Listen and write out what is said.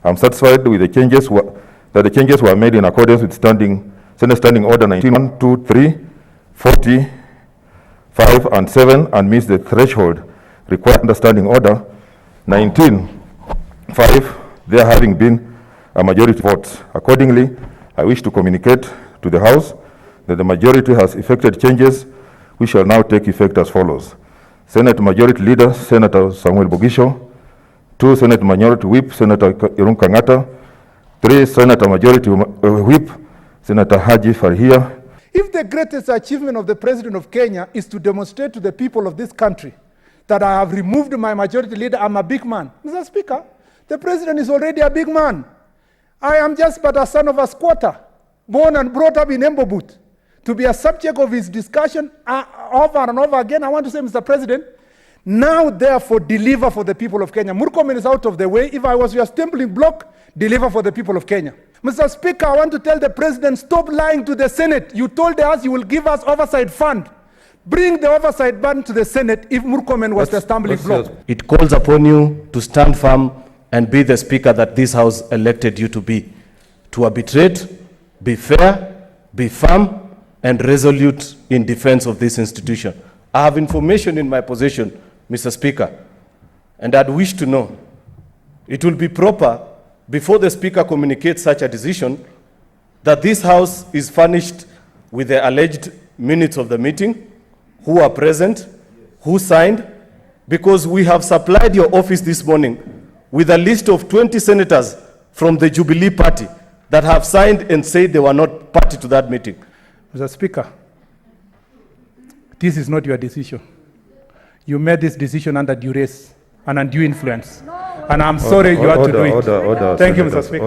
I'm satisfied with the changes that the changes were made in accordance with Senate Standing Order 19, 1, 2, 3, 40, 5, and 7, and meets the threshold required under Standing Order 19, 5, there having been a majority votes. Accordingly, I wish to communicate to the House that the majority has effected changes which shall now take effect as follows. Senate Majority Leader, Senator Samuel Bogisho. 2, Senate Minority Whip, Senator Irun Kangata. 3, Senator Majority Whip, Senator Haji Farhia. If the greatest achievement of the President of Kenya is to demonstrate to the people of this country that I have removed my majority leader, I'm a big man. Mr. Speaker, the President is already a big man. I am just but a son of a squatter, born and brought up in Embo Boot. To be a subject of his discussion over and over again, I want to say, Mr. President, now therefore deliver for the people of Kenya. Murkomen is out of the way. If I was your stumbling block, deliver for the people of Kenya. Mr. Speaker, I want to tell the President, stop lying to the Senate. You told us you will give us oversight fund. Bring the oversight fund to the Senate if Murkomen was the stumbling block. It calls upon you to stand firm and be the Speaker that this House elected you to be. To arbitrate, be fair, be firm, and resolute in defense of this institution. I have information in my possession, Mr. Speaker, and I'd wish to know. It will be proper, before the Speaker communicates such a decision, that this House is furnished with the alleged minutes of the meeting, who are present, who signed, because we have supplied your office this morning with a list of 20 senators from the Jubilee Party that have signed and said they were not party to that meeting. Mr. Speaker, this is not your decision. You made this decision under duress and undue influence. And I'm sorry you had to do it. Order, Thank you, Mr. Speaker.